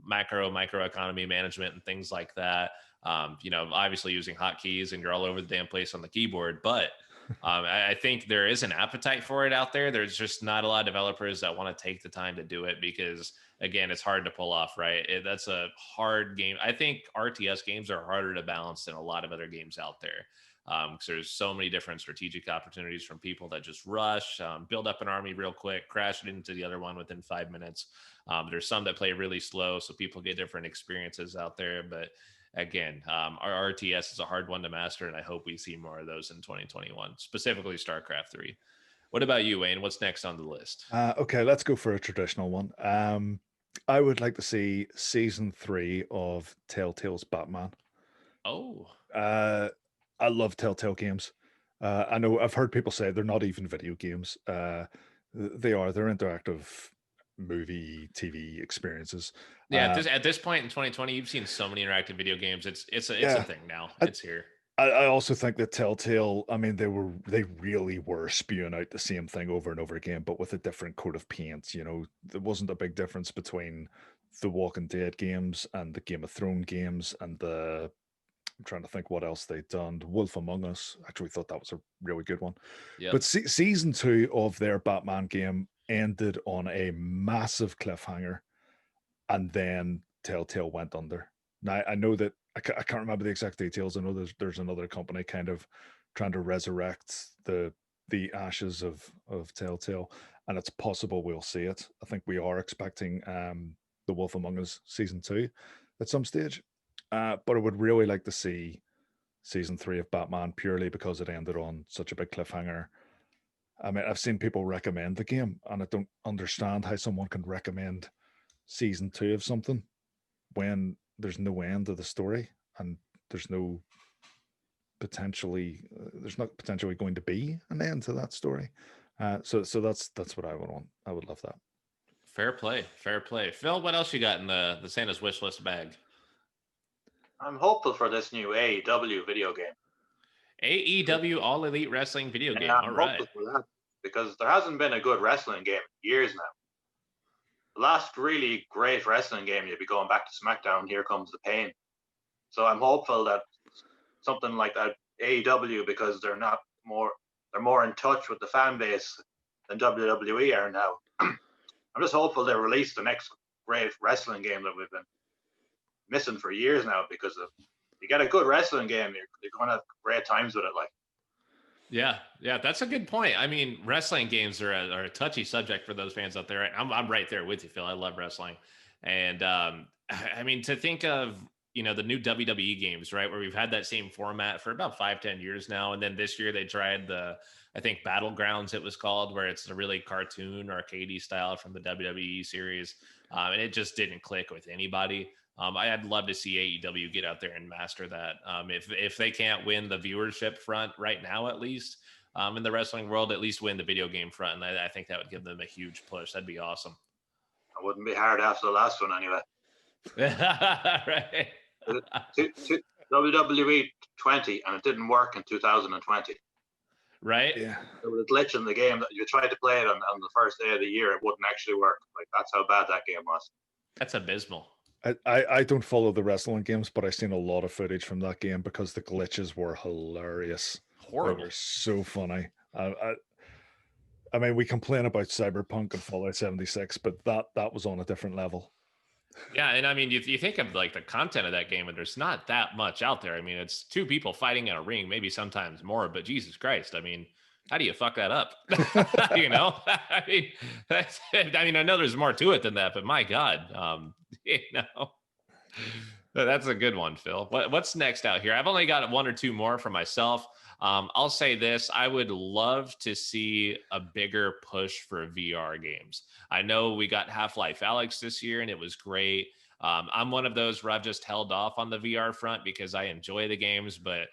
[SPEAKER 1] micro economy management and things like that. Obviously using hotkeys and you're all over the damn place on the keyboard, but I think there is an appetite for it out there. There's just not a lot of developers that want to take the time to do it because, again, it's hard to pull off, right? That's a hard game. I think RTS games are harder to balance than a lot of other games out there because there's so many different strategic opportunities from people that just rush, build up an army real quick, crash it into the other one within 5 minutes. There's some that play really slow, so people get different experiences out there, but again, our RTS is a hard one to master, and I hope we see more of those in 2021, specifically StarCraft 3. What about you, Wayne? What's next on the list?
[SPEAKER 2] Okay, let's go for a traditional one. I would like to see season 3 of Telltale's Batman.
[SPEAKER 1] Oh.
[SPEAKER 2] I love Telltale games. I know I've heard people say they're not even video games. They are. They're interactive movie, TV experiences.
[SPEAKER 1] Yeah, at this point in 2020, you've seen so many interactive video games. It's a thing now. It's here.
[SPEAKER 2] I also think that Telltale, I mean, they really were spewing out the same thing over and over again, but with a different coat of paint. There wasn't a big difference between the Walking Dead games and the Game of Thrones games and I'm trying to think what else they'd done. Wolf Among Us. Actually thought that was a really good one. Yep. But season 2 of their Batman game ended on a massive cliffhanger, and then Telltale went under. Now I know that I can't remember the exact details. I know there's another company kind of trying to resurrect the ashes of Telltale, and it's possible we'll see it. I think we are expecting the Wolf Among Us season 2 at some stage. But I would really like to see season 3 of Batman purely because it ended on such a big cliffhanger. I mean, I've seen people recommend the game, and I don't understand how someone can recommend season 2 of something when there's no end to the story and there's not potentially going to be an end to that story. So that's what I would want. I would love that.
[SPEAKER 1] Fair play. Phil, what else you got in the Santa's wish list bag?
[SPEAKER 3] I'm hopeful for this new AEW video game.
[SPEAKER 1] AEW All Elite Wrestling video game.
[SPEAKER 3] I'm hopeful for that because there hasn't been a good wrestling game in years now. The last really great wrestling game, you'd be going back to SmackDown, Here Comes the Pain. So I'm hopeful that something like that, AEW, because they're more in touch with the fan base than WWE are now. I'm just hopeful they release the next great wrestling game that we've been missing for years now, because you get a good wrestling game, you're going to have great times with it.
[SPEAKER 1] Yeah, that's a good point. I mean, wrestling games are a touchy subject for those fans out there. I'm right there with you, Phil. I love wrestling, and I mean, to think of the new WWE games, right, where we've had that same format for about 5-10 years now, and then this year they tried I think Battlegrounds it was called, where it's a really cartoon arcadey style from the WWE series, and it just didn't click with anybody. I'd love to see AEW get out there and master that. If they can't win the viewership front right now, at least in the wrestling world, at least win the video game front. And I think that would give them a huge push. That'd be awesome.
[SPEAKER 3] It wouldn't be hard after the last one anyway.
[SPEAKER 1] Right.
[SPEAKER 3] WWE 20, and it didn't work in 2020.
[SPEAKER 1] Right.
[SPEAKER 2] Yeah.
[SPEAKER 3] There was a glitch in the game that you tried to play it on the first day of the year. It wouldn't actually work. That's how bad that game was.
[SPEAKER 1] That's abysmal.
[SPEAKER 2] I don't follow the wrestling games, but I've seen a lot of footage from that game because the glitches were hilarious.
[SPEAKER 1] Horrible.
[SPEAKER 2] They were so funny. I mean, we complain about Cyberpunk and Fallout 76, but that was on a different level.
[SPEAKER 1] Yeah, and I mean, you think of the content of that game, and there's not that much out there. I mean, it's two people fighting in a ring, maybe sometimes more, but Jesus Christ, I mean, how do you fuck that up? I mean, I know there's more to it than that, but my God, that's a good one, Phil. What's next out here? I've only got one or two more for myself. I'll say this. I would love to see a bigger push for VR games. I know we got Half-Life Alyx this year, and it was great. I'm one of those where I've just held off on the VR front because I enjoy the games, but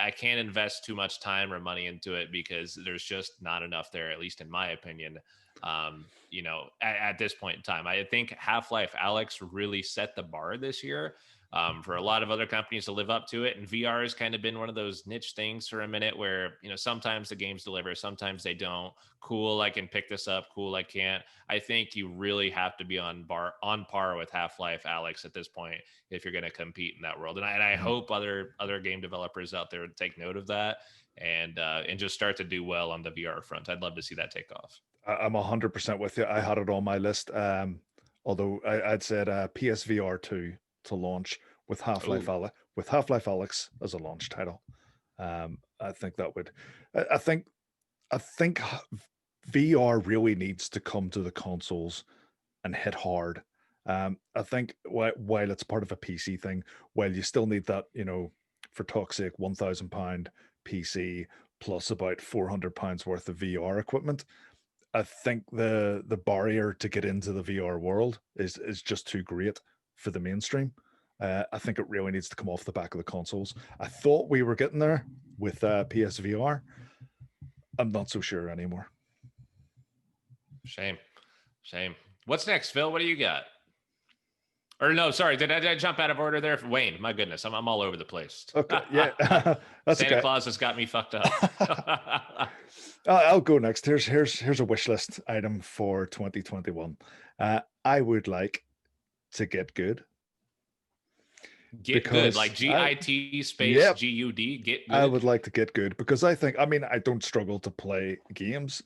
[SPEAKER 1] I can't invest too much time or money into it because there's just not enough there, at least in my opinion. At this point in time, I think Half-Life Alyx really set the bar this year for a lot of other companies to live up to it. And VR has kind of been one of those niche things for a minute where, sometimes the games deliver, sometimes they don't. Cool, I can pick this up. Cool, I can't. I think you really have to be on par with Half-Life Alyx at this point if you're going to compete in that world. And I hope other game developers out there would take note of that and just start to do well on the VR front. I'd love to see that take off.
[SPEAKER 2] I'm 100% with you. I had it on my list. Although I'd said PSVR 2 to launch with Half-Life Alyx as a launch title. I think that would. I think VR really needs to come to the consoles and hit hard. I think while it's part of a PC thing, while you still need that, for talk's sake, £1,000 PC plus about £400 worth of VR equipment. I think the barrier to get into the VR world is just too great for the mainstream. I think it really needs to come off the back of the consoles. I thought we were getting there with PSVR. I'm not so sure anymore.
[SPEAKER 1] Shame. What's next, Phil? What do you got? Or no, sorry, did I jump out of order there? Wayne, my goodness, I'm all over the place.
[SPEAKER 2] Okay, yeah. That's
[SPEAKER 1] Santa
[SPEAKER 2] okay.
[SPEAKER 1] Claus has got me fucked up.
[SPEAKER 2] I'll go next. Here's a wish list item for 2021. I would like to get good.
[SPEAKER 1] Get good, like GIT space
[SPEAKER 2] Yep.
[SPEAKER 1] GUD. Get good.
[SPEAKER 2] I would like to get good because I don't struggle to play games,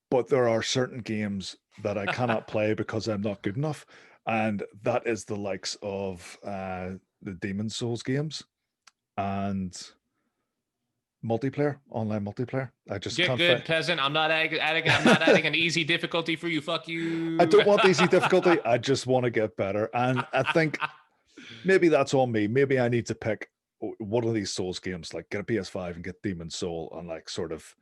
[SPEAKER 2] but there are certain games that I cannot play because I'm not good enough. And that is the likes of the Demon's Souls games and online multiplayer. I just
[SPEAKER 1] get
[SPEAKER 2] can't
[SPEAKER 1] good, peasant. I'm not adding an easy difficulty for you. Fuck you.
[SPEAKER 2] I don't want easy difficulty. I just want to get better. And I think maybe that's on me. Maybe I need to pick one of these Souls games, like get a PS5 and get Demon's Soul and like sort of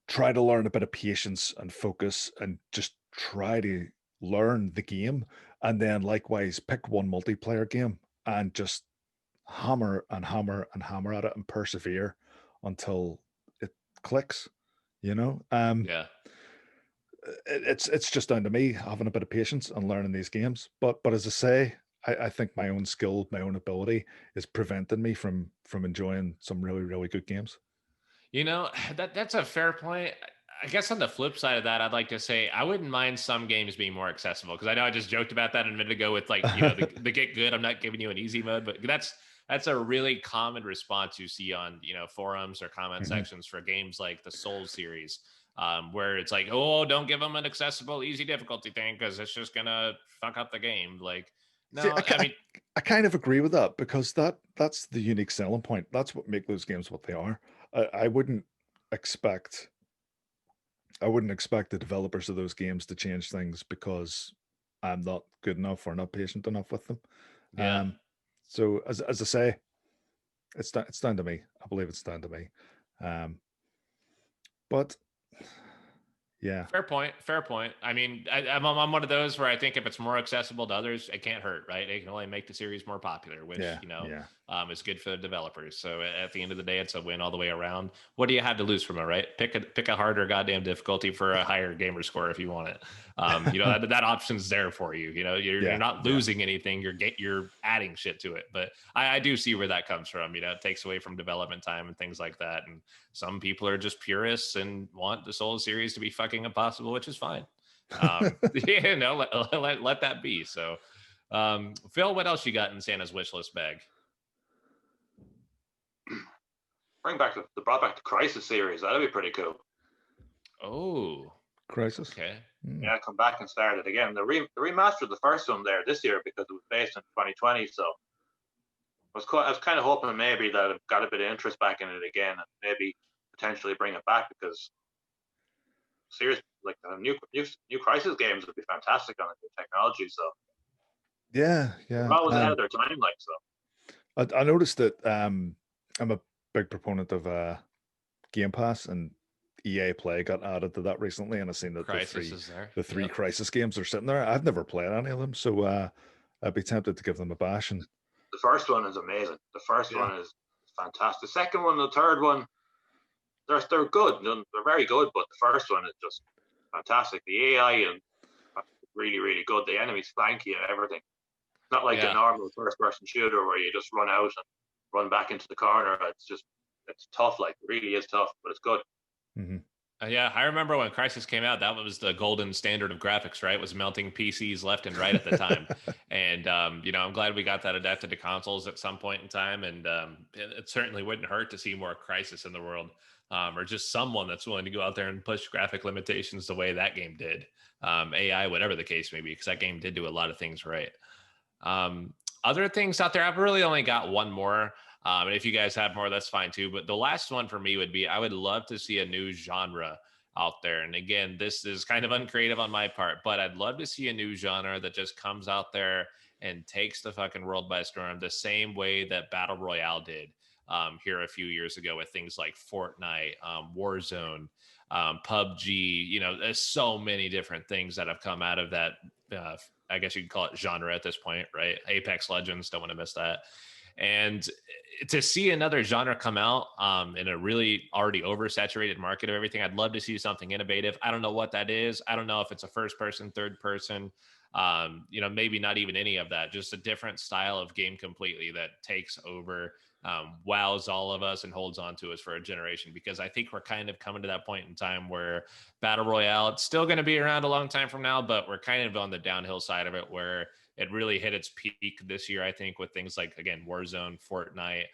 [SPEAKER 2] try to learn a bit of patience and focus and just try to learn the game. And then likewise pick one multiplayer game and just hammer and hammer and hammer at it and persevere until it clicks,
[SPEAKER 1] Yeah.
[SPEAKER 2] It's just down to me having a bit of patience and learning these games. But as I say, I think my own skill, my own ability is preventing me from enjoying some really, really good games.
[SPEAKER 1] That's a fair point. I guess on the flip side of that, I'd like to say I wouldn't mind some games being more accessible because I know I just joked about that a minute ago with like, the get good. I'm not giving you an easy mode, but that's a really common response you see on, forums or comment sections for games like the Souls series, where it's like, oh, don't give them an accessible, easy difficulty thing because it's just gonna fuck up the game. Like, no,
[SPEAKER 2] see, I kind of agree with that because that's the unique selling point. That's what make those games what they are. I wouldn't expect the developers of those games to change things because I'm not good enough or not patient enough with them.
[SPEAKER 1] Yeah.
[SPEAKER 2] So as I say, it's down to me. I believe it's down to me. But yeah,
[SPEAKER 1] fair point. I mean, I'm one of those where I think if it's more accessible to others, it can't hurt, right? It can only make the series more popular, which is good for the developers. So at the end of the day, it's a win all the way around. What do you have to lose from it, right? Pick a harder goddamn difficulty for a higher gamer score if you want it. That option's there for you. You're not losing anything. You're adding shit to it. But I do see where that comes from. It takes away from development time and things like that. And some people are just purists and want the Souls series to be fucking impossible, which is fine. Let that be. So, Phil, what else you got in Santa's wish list bag?
[SPEAKER 3] Brought back the Crisis series. That'd be pretty cool.
[SPEAKER 1] Oh,
[SPEAKER 2] Crisis.
[SPEAKER 1] Okay.
[SPEAKER 3] Yeah, come back and start it again. The remaster of the first one there this year because it was based in 2020. So I was kind of hoping maybe that it got a bit of interest back in it again and maybe potentially bring it back because seriously, like the new Crisis games would be fantastic on the new technology. So
[SPEAKER 2] yeah,
[SPEAKER 3] they're always ahead of their time. Like so,
[SPEAKER 2] I noticed that I'm a big proponent of Game Pass, and EA Play got added to that recently, and I've seen that the three Crisis games are sitting there. I've never played any of them, so I'd be tempted to give them a bash. And
[SPEAKER 3] the first one is amazing. The first one is fantastic. The second one, the third one, they're good. They're very good, but the first one is just fantastic. The AI and really, really good. The enemy's flanky and everything. Not like the normal first-person shooter where you just run out and run back into the corner. It's tough. Like, it really is tough, but it's good.
[SPEAKER 2] Mm-hmm.
[SPEAKER 1] Yeah, I remember when Crysis came out, that was the golden standard of graphics, right? Was melting PCs left and right at the time. And, I'm glad we got that adapted to consoles at some point in time. And it certainly wouldn't hurt to see more Crysis in the world, or just someone that's willing to go out there and push graphic limitations the way that game did. AI, whatever the case may be, because that game did do a lot of things right. Other things out there, I've really only got one more. And if you guys have more, that's fine too. But the last one for me would be, I would love to see a new genre out there. And again, this is kind of uncreative on my part, but I'd love to see a new genre that just comes out there and takes the fucking world by storm the same way that Battle Royale did here a few years ago with things like Fortnite, Warzone, PUBG. There's so many different things that have come out of that. I guess you could call it genre at this point, right? Apex Legends, don't want to miss that. And to see another genre come out in a really already oversaturated market of everything, I'd love to see something innovative. I don't know what that is. I don't know if it's a first person, third person, maybe not even any of that, just a different style of game completely that takes over, wows all of us and holds on to us for a generation, because I think we're kind of coming to that point in time where Battle Royale, it's still going to be around a long time from now, but we're kind of on the downhill side of it, where it really hit its peak this year, I think, with things like, again, Warzone, Fortnite.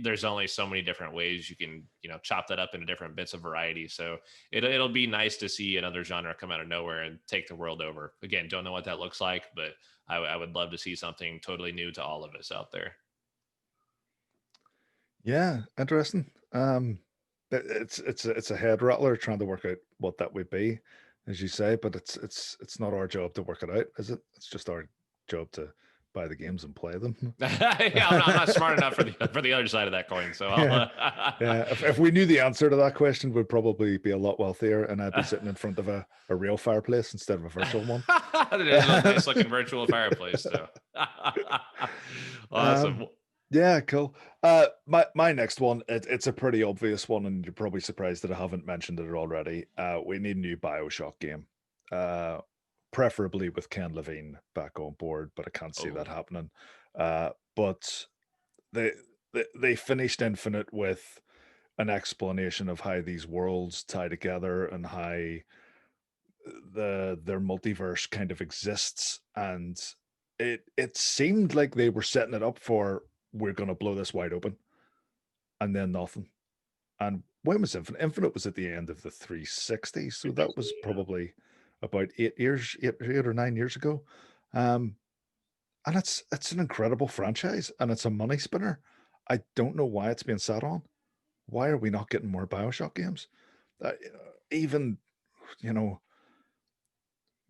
[SPEAKER 1] There's only so many different ways you can, chop that up into different bits of variety. So it'll be nice to see another genre come out of nowhere and take the world over. Again, don't know what that looks like, but I would love to see something totally new to all of us out there.
[SPEAKER 2] Yeah, interesting. It's a head rattler trying to work out what that would be, as you say, but it's not our job to work it out, is it? It's just our job to buy the games and play them.
[SPEAKER 1] Yeah, I'm not smart enough for the other side of that coin. So
[SPEAKER 2] yeah. If we knew the answer to that question, we'd probably be a lot wealthier, and I'd be sitting in front of a real fireplace instead of a virtual one.
[SPEAKER 1] It is a nice looking virtual fireplace, though. Awesome.
[SPEAKER 2] Yeah, cool. My next one, it's a pretty obvious one, and you're probably surprised that I haven't mentioned it already. We need a new BioShock game, preferably with Ken Levine back on board, but I can't see that happening. But they finished Infinite with an explanation of how these worlds tie together and how their multiverse kind of exists, and it seemed like they were setting it up for, we're going to blow this wide open, and then nothing. And when was Infinite? Infinite was at the end of the 360, so that was probably about 8 or 9 years ago. And it's an incredible franchise, and it's a money spinner. I don't know why it's being sat on. Why are we not getting more BioShock games? Even,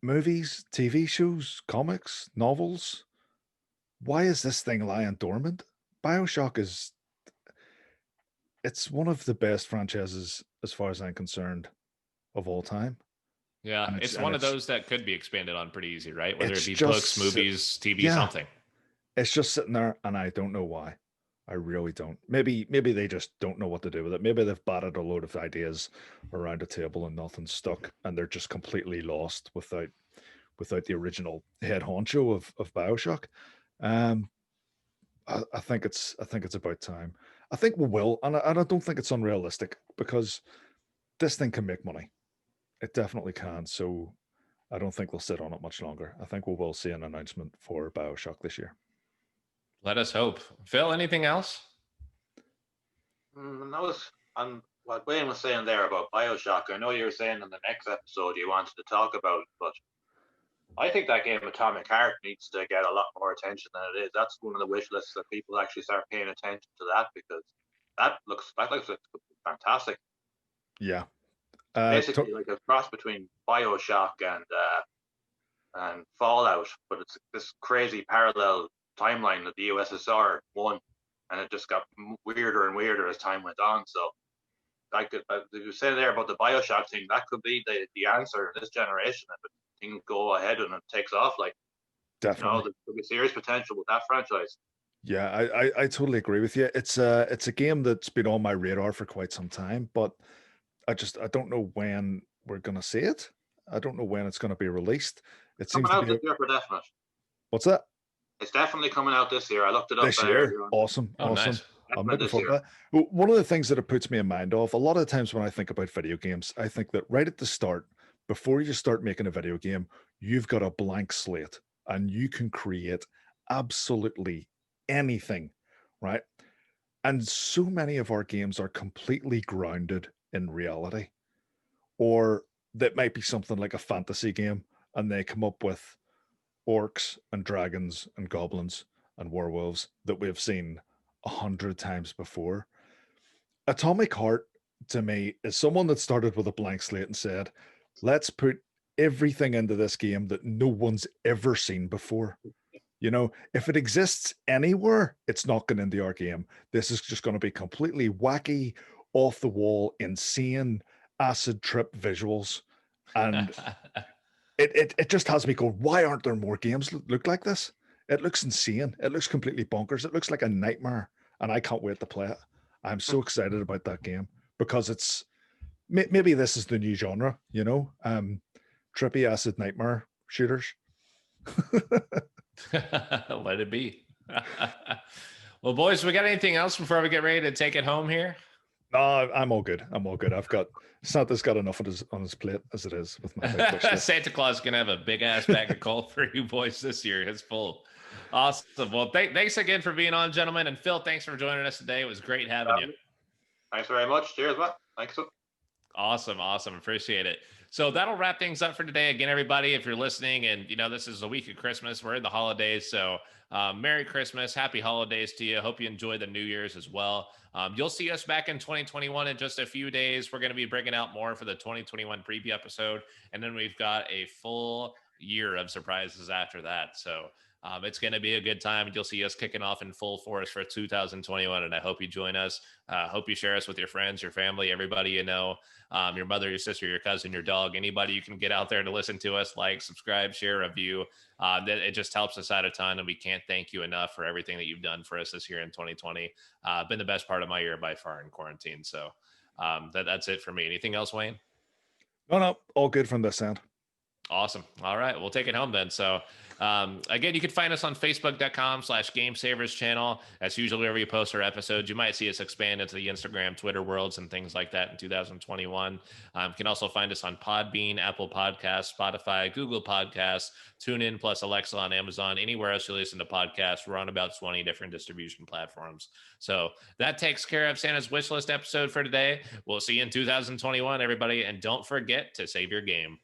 [SPEAKER 2] movies, TV shows, comics, novels. Why is this thing lying dormant? BioShock it's one of the best franchises, as far as I'm concerned, of all time.
[SPEAKER 1] Yeah, it's one of those that could be expanded on pretty easy, right? Whether it be books, movies, TV, something.
[SPEAKER 2] It's just sitting there, and I don't know why. I really don't. Maybe they just don't know what to do with it. Maybe they've batted a load of ideas around a table and nothing's stuck, and they're just completely lost without the original head honcho of BioShock. I think it's about time. I think we will, and I don't think it's unrealistic, because this thing can make money. It definitely can. So I don't think we'll sit on it much longer. I think we will see an announcement for BioShock this year.
[SPEAKER 1] Let us hope. Phil, anything else?
[SPEAKER 3] On what Wayne was saying there about BioShock, I know you were saying in the next episode you wanted to talk about it, but I think that game Atomic Heart needs to get a lot more attention than it is. That's one of the wish lists that people actually start paying attention to that, because that looks fantastic.
[SPEAKER 2] Yeah.
[SPEAKER 3] Basically like a cross between BioShock and Fallout, but it's this crazy parallel timeline that the USSR won, and it just got weirder and weirder as time went on. So you say there about the BioShock thing, that could be the answer in this generation if things go ahead and it takes off. Like,
[SPEAKER 2] definitely,
[SPEAKER 3] there could be serious potential with that franchise.
[SPEAKER 2] Yeah, I totally agree with you. It's a game that's been on my radar for quite some time, but I don't know when we're gonna see it. I don't know when it's gonna be released. It seems
[SPEAKER 3] Coming
[SPEAKER 2] to
[SPEAKER 3] out
[SPEAKER 2] be
[SPEAKER 3] this year for definite.
[SPEAKER 2] what's that?
[SPEAKER 3] It's definitely coming out this year. I looked it up
[SPEAKER 2] This year.
[SPEAKER 3] earlier on.
[SPEAKER 2] Awesome,
[SPEAKER 1] Oh,
[SPEAKER 2] awesome.
[SPEAKER 1] nice.
[SPEAKER 2] I'm
[SPEAKER 3] Definite
[SPEAKER 2] looking
[SPEAKER 3] this
[SPEAKER 2] forward to
[SPEAKER 3] year.
[SPEAKER 2] that. One of the things that it puts me in mind of, a lot of times when I think about video games, I think that right at the start, before you start making a video game, you've got a blank slate and you can create absolutely anything, right? And so many of our games are completely grounded in reality. Or that might be something like a fantasy game, and they come up with orcs and dragons and goblins and werewolves that we've seen 100 times before. Atomic Heart, to me, is someone that started with a blank slate and said, let's put everything into this game that no one's ever seen before. You know, if it exists anywhere, it's not going into our game. This is just going to be completely wacky, off the wall, insane, acid trip visuals. And it just has me going, why aren't there more games that look like this? It looks insane. It looks completely bonkers. It looks like a nightmare. And I can't wait to play it. I'm so excited about that game because it's maybe this is the new genre, you know, trippy acid nightmare shooters.
[SPEAKER 1] Let it be. Well, boys, we got anything else before we get ready to take it home here?
[SPEAKER 2] No, I'm all good. I'm all good. I've got Santa's got enough on his plate as it is with my big wish list.
[SPEAKER 1] Santa Claus is gonna have a big ass bag of coal for you boys this year. It's full. Awesome. Well, thanks again for being on, gentlemen. And Phil, thanks for joining us today. It was great having you.
[SPEAKER 3] Thanks very much. Cheers, man. Thanks.
[SPEAKER 1] Awesome. Appreciate it. So that'll wrap things up for today. Again, everybody, if you're listening and this is a week of Christmas, we're in the holidays. So Merry Christmas, Happy Holidays to you. Hope you enjoy the New Year's as well. You'll see us back in 2021 in just a few days. We're going to be bringing out more for the 2021 preview episode. And then we've got a full year of surprises after that. So it's going to be a good time. You'll see us kicking off in full force for 2021. And I hope you join us. Hope you share us with your friends, your family, everybody you know, your mother, your sister, your cousin, your dog, anybody you can get out there to listen to us, like, subscribe, share, review. That it just helps us out a ton. And we can't thank you enough for everything that you've done for us this year in 2020. Been the best part of my year by far in quarantine. So that's it for me. Anything else, Wayne?
[SPEAKER 2] No, all good from this end.
[SPEAKER 1] Awesome. All right. We'll take it home then. So again, you can find us on facebook.com/GameSavers channel. That's usually where we post our episodes. You might see us expand into the Instagram, Twitter worlds and things like that in 2021. You can also find us on Podbean, Apple Podcasts, Spotify, Google Podcasts, TuneIn, plus Alexa on Amazon, anywhere else you listen to podcasts. We're on about 20 different distribution platforms. So that takes care of Santa's Wishlist episode for today. We'll see you in 2021, everybody. And don't forget to save your game.